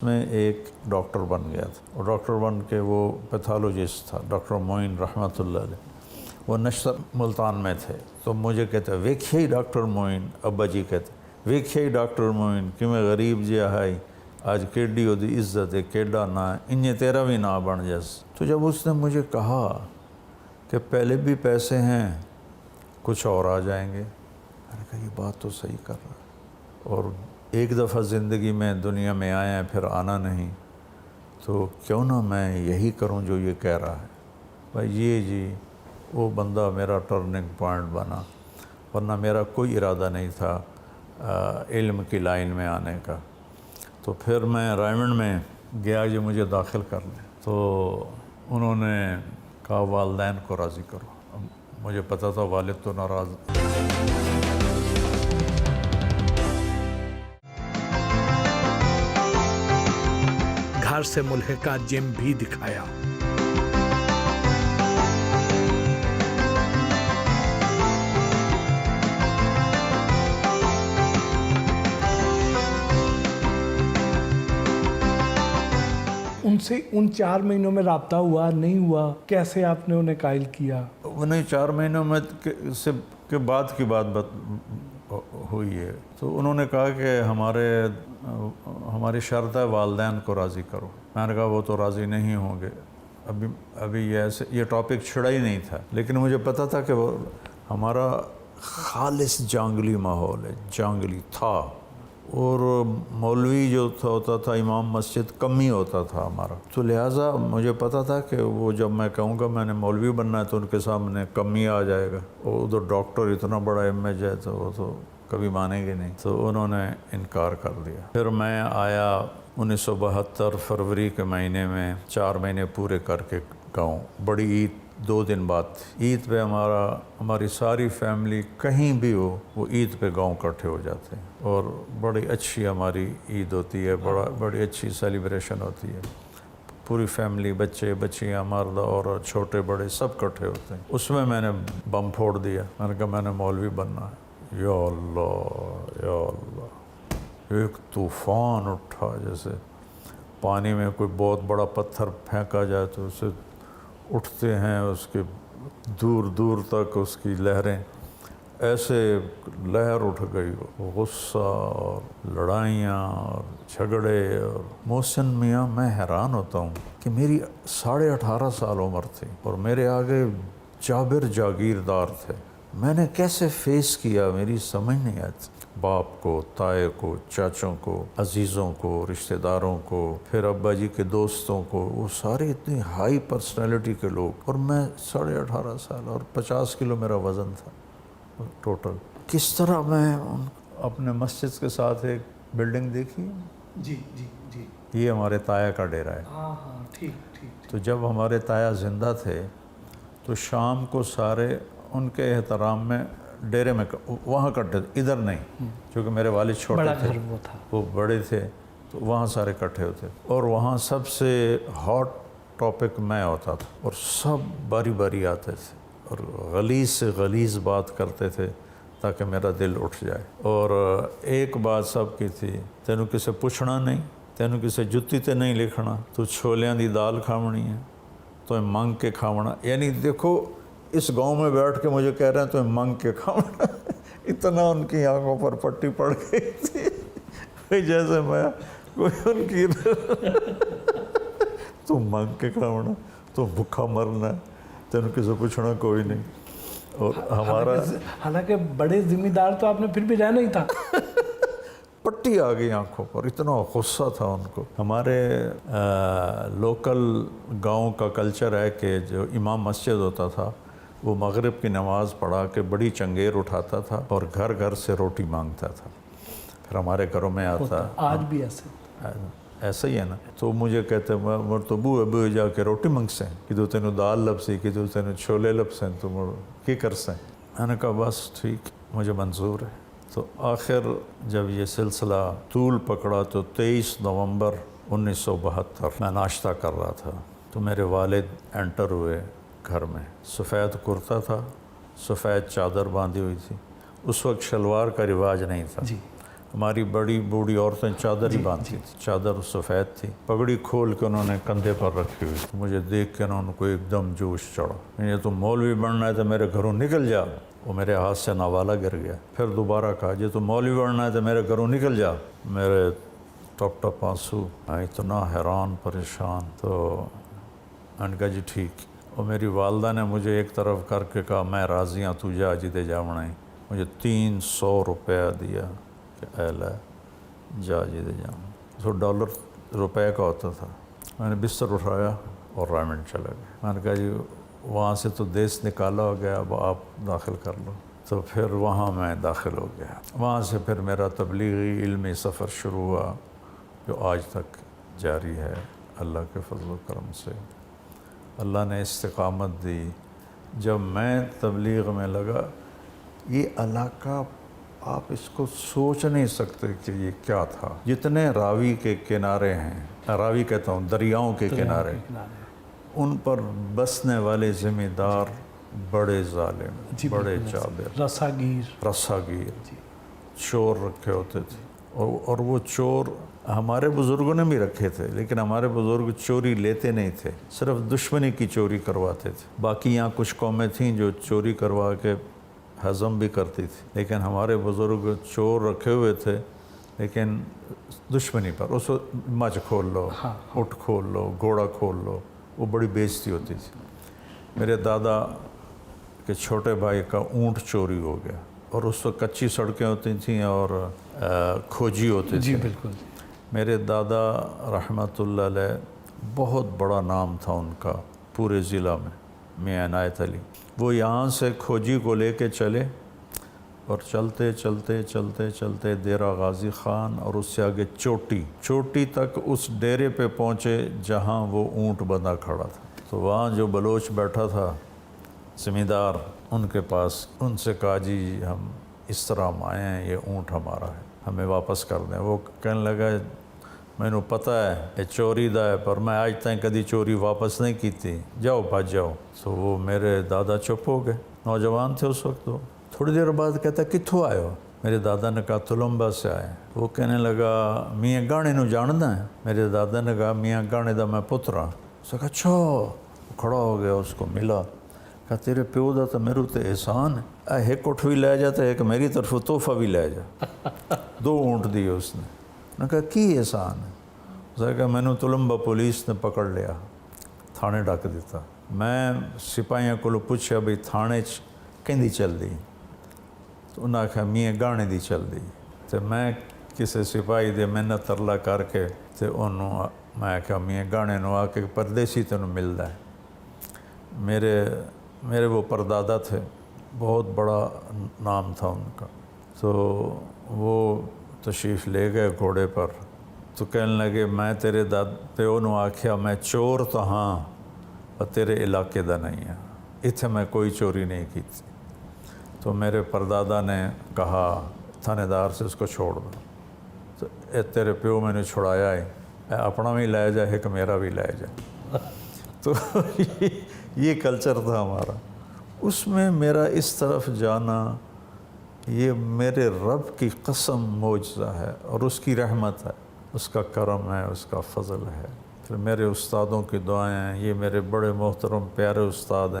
میں ایک ڈاکٹر بن گیا تھا اور ڈاکٹر بن کے وہ پیتھالوجسٹ تھا، ڈاکٹر معین رحمۃ اللہ علیہ۔ وہ نشتر ملتان میں تھے تو مجھے کہتے ویکھے ہی ڈاکٹر معین، ابا جی کہتے ویکھے ہی ڈاکٹر معین کہ میں غریب جہا ہائی آج کیڈی دی عزت ہے کیڈا نہ انہیں تیرا بھی نہ بن جس۔ تو جب اس نے مجھے کہا کہ پہلے بھی پیسے ہیں کچھ اور آ جائیں گے، میں نے کہا یہ بات تو صحیح کر رہا ہے، اور ایک دفعہ زندگی میں دنیا میں آیا ہے پھر آنا نہیں، تو کیوں نہ میں یہی کروں جو یہ کہہ رہا ہے۔ بھائی یہ جی وہ بندہ میرا ٹرننگ پوائنٹ بنا، ورنہ میرا کوئی ارادہ نہیں تھا علم کی لائن میں آنے کا۔ تو پھر میں رائمنڈ میں گیا جو مجھے داخل کر لیں، تو انہوں نے کہا والدین کو راضی کرو۔ مجھے پتہ تھا والد تو ناراض۔ گھر سے ملحقہ جم بھی دکھایا۔ ان سے ان 4 مہینوں میں رابطہ ہوا نہیں ہوا؟ کیسے آپ نے انہیں قائل کیا؟ انہیں 4 مہینوں میں سے کے بعد کی بات ہوئی ہے، تو انہوں نے کہا کہ ہماری شرط ہے والدین کو راضی کرو۔ میں نے کہا وہ تو راضی نہیں ہوں گے، ابھی یہ ٹاپک چھڑا ہی نہیں تھا، لیکن مجھے پتہ تھا کہ وہ ہمارا خالص جانگلی ماحول ہے، جانگلی تھا، اور مولوی جو ہوتا تھا امام مسجد کم ہی ہوتا تھا ہمارا، تو لہٰذا مجھے پتہ تھا کہ وہ جب میں کہوں گا میں نے مولوی بننا ہے تو ان کے سامنے کم ہی آ جائے گا، اور ادھر ڈاکٹر اتنا بڑا ایم ہے تو وہ تو کبھی مانیں گے نہیں، تو انہوں نے انکار کر دیا۔ پھر میں آیا 1972 فروری کے مہینے میں، 4 مہینے پورے کر کے گاؤں۔ بڑی عید 2 دن بعد تھی، عید پہ ہماری ساری فیملی کہیں بھی ہو وہ عید پہ گاؤں اکٹھے ہو جاتے ہیں، اور بڑی اچھی ہماری عید ہوتی ہے، بڑی اچھی سیلیبریشن ہوتی ہے، پوری فیملی، بچے بچیاں، مرد اور چھوٹے بڑے سب اکٹھے ہوتے ہیں۔ اس میں میں نے بم پھوڑ دیا، میں نے کہا میں نے مولوی بننا ہے۔ یا اللہ یا اللہ، ایک طوفان اٹھا، جیسے پانی میں کوئی بہت بڑا پتھر پھینکا جائے تو اسے اٹھتے ہیں اس کے دور دور تک اس کی لہریں، ایسے لہر اٹھ گئی، غصہ اور لڑائیاں اور جھگڑے۔ اور محسن میاں میں حیران ہوتا ہوں کہ میری 18.5 سال عمر تھی اور میرے آگے جابر جاگیردار تھے، میں نے کیسے فیس کیا میری سمجھ نہیں آتی۔ باپ کو، تائے کو، چاچوں کو، عزیزوں کو، رشتہ داروں کو، پھر ابا جی کے دوستوں کو، وہ سارے اتنی ہائی پرسنالٹی کے لوگ، اور میں 18.5 سال اور 50 کلو میرا وزن تھا ٹوٹل۔ کس طرح میں اپنے مسجد کے ساتھ ایک بلڈنگ دیکھی، جی جی جی، یہ ہمارے تایا کا ڈیرہ ہے۔ ہاں ہاں، ٹھیک ٹھیک۔ تو جب ہمارے تایا زندہ تھے تو شام کو سارے ان کے احترام میں ڈیرے میں وہاں کٹے، ادھر نہیں، کیونکہ میرے والد چھوٹے تھے، وہ بڑے تھے، تو وہاں سارے اکٹھے ہوتے، اور وہاں سب سے ہاٹ ٹاپک میں ہوتا تھا، اور سب باری باری آتے تھے اور غلیظ سے غلیظ بات کرتے تھے تاکہ میرا دل اٹھ جائے۔ اور ایک بات سب کی تھی، تینوں کسے پوچھنا نہیں، تینوں کسے جتی تے نہیں لکھنا، تو چھولیاں دی دال کھاونی ہے تو منگ کے کھاونا۔ یعنی دیکھو اس گاؤں میں بیٹھ کے مجھے کہہ رہے ہیں تو منگ کے کھاونا، اتنا ان کی آنکھوں پر پٹی پڑ گئی تھی جیسے میں کوئی ان کی تو منگ کے کھاونا، تو بھوکا مرنا، تینوں کسے پوچھنا کوئی نہیں۔ اور ہمارا حالانکہ بڑے ذمہ دار تو آپ نے پھر بھی رہنا ہی تھا۔ پٹی آ گئی آنکھوں پر، اتنا غصہ تھا ان کو۔ ہمارے لوکل گاؤں کا کلچر ہے کہ جو امام مسجد ہوتا تھا وہ مغرب کی نماز پڑھا کے بڑی چنگیر اٹھاتا تھا اور گھر گھر سے روٹی مانگتا تھا، پھر ہمارے گھروں میں آتا۔ آج بھی ایسا ہی ہے نا۔ تو مجھے کہتے مر تو ابو جا کے روٹی منگسیں کہ تو تینوں دال لپسی، کہ تو تینوں چھولے لپسیں، تو مر کی کرسیں۔ میں نے کہا بس ٹھیک، مجھے منظور ہے۔ تو آخر جب یہ سلسلہ طول پکڑا تو 23 نومبر 1972 میں ناشتہ کر رہا تھا، تو میرے والد انٹر ہوئے گھر میں۔ سفید کرتا تھا، سفید چادر باندھی ہوئی تھی، اس وقت شلوار کا رواج نہیں تھا، ہماری بڑی بوڑھی عورتیں چادر ہی باندھتی تھیں، چادر سفید تھی، پگڑی کھول کے انہوں نے کندھے پر رکھی ہوئی تھی۔ مجھے دیکھ کے انہوں کو ایک دم جوش چڑھا، یہ تو مولوی بننا ہے تو میرے گھروں نکل جا۔ وہ میرے ہاتھ سے نوالا گر گیا۔ پھر دوبارہ کہا یہ تو مولوی بننا ہے تو میرے گھروں نکل جا۔ میرے ٹپ ٹپ آنسو، میں اتنا حیران پریشان۔ تو میں نے کہا جی ٹھیک۔ اور میری والدہ نے مجھے ایک طرف کر کے کہا میں راضی ہوں، تو جا جدے جا بنائی۔ مجھے 300 روپیہ دیا کہ اے لے جا جدے جا۔ تو ڈالر روپے کا ہوتا تھا۔ میں نے بستر اٹھایا اور رائمنڈ چلا گیا۔ میں نے کہا جی وہاں سے تو دیس نکالا ہو گیا، اب آپ داخل کر لو۔ تو پھر وہاں میں داخل ہو گیا۔ وہاں سے پھر میرا تبلیغی علمی سفر شروع ہوا جو آج تک جاری ہے اللہ کے فضل و کرم سے۔ اللہ نے استقامت دی۔ جب میں تبلیغ میں لگا، یہ علاقہ آپ اس کو سوچ نہیں سکتے کہ یہ کیا تھا۔ جتنے راوی کے کنارے ہیں، راوی کہتا ہوں دریاؤں کے کنارے، ان پر بسنے والے ذمہ دار بڑے ظالم، بڑے جابر، رساگیر، چور رکھے ہوتے تھے۔ اور وہ چور ہمارے بزرگوں نے بھی رکھے تھے، لیکن ہمارے بزرگ چوری لیتے نہیں تھے، صرف دشمنی کی چوری کرواتے تھے۔ باقی یہاں کچھ قومیں تھیں جو چوری کروا کے ہضم بھی کرتی تھی، لیکن ہمارے بزرگ چور رکھے ہوئے تھے لیکن دشمنی پر۔ اس مجھ کھول لو، اٹھ کھول لو، گھوڑا کھول لو، وہ بڑی بےزتی ہوتی تھی۔ میرے دادا کے چھوٹے بھائی کا اونٹ چوری ہو گیا، اور اس وقت کچی سڑکیں ہوتی تھیں اور کھوجی ہوتے تھے۔ جی بالکل۔ میرے دادا رحمۃ اللہ علیہ بہت بڑا نام تھا ان کا پورے ضلع میں، میاں عنایت علی۔ وہ یہاں سے کھوجی کو لے کے چلے اور چلتے چلتے چلتے چلتے ڈیرہ غازی خان اور اس سے آگے چوٹی تک اس ڈیرے پہ پہنچے جہاں وہ اونٹ بندھا کھڑا تھا۔ تو وہاں جو بلوچ بیٹھا تھا زمیندار، ان کے پاس ان سے کہا جی ہم اس طرح ہم آئے ہیں، یہ اونٹ ہمارا ہے، ہمیں واپس کر دیں۔ وہ کہنے لگا میں نے پتہ ہے یہ چوری دا ہے، پر میں آج تک کدی چوری واپس نہیں کی تھی، جاؤ بھاج جاؤ۔ تو وہ میرے دادا چپ ہو گئے، نوجوان تھے اس وقت۔ وہ تھوڑی دیر بعد کہتا کتھوں آئے ہو؟ میرے دادا نے کہا تلمبا سے آئے۔ وہ کہنے لگا میاں گانے نو جاندا ہے؟ میرے دادا نے کہا میاں گانے دا میں پتر ہاں۔ اس نے کہا اچھا۔ کھڑا ہو گیا، اس کو ملا، کہا تیرے پیو دا تو میرے تے احسان ہے، ایک اٹھ بھی لے جا تو ایک میری طرف تحفہ بھی لے جا۔ 2 اونٹ دیے اس نے۔ نے کہا کی احسان ہے؟ اس نے کہا میں نے تلمبا پولیس نے پکڑ لیا، تھانے ڈک دیتا۔ میں سپاہیاں کو پوچھا بھئی تھانے کہندی چل دی؟ تو انہاں کہا میاں گانے دی چل دی۔ تو میں کسی سپاہی دے محنت ترلا کر کے تے انہوں میں کہا میاں گانے نو آ کے پردیسی تینوں ملدا ہے۔ میرے وہ پردادا تھے، بہت بڑا نام تھا ان کا۔ تو وہ تشریف لے گئے گھوڑے پر، تو کہنے لگے میں تیرے پیو نو آکھیا میں چور تو ہاں اور تیرے علاقے دا نہیں ہے، اتھے میں کوئی چوری نہیں کی تھی۔ تو میرے پردادا نے کہا تھانے دار سے اس کو چھوڑ دو۔ تو اے تیرے پیو میں نے چھڑایا ہے، اپنا بھی لے جا ایک میرا بھی لے جا۔ تو یہ کلچر تھا ہمارا۔ اس میں میرا اس طرف جانا یہ میرے رب کی قسم معجزہ ہے، اور اس کی رحمت ہے، اس کا کرم ہے، اس کا فضل ہے۔ پھر میرے استادوں کی دعائیں ہیں، یہ میرے بڑے محترم پیارے استاد ہیں۔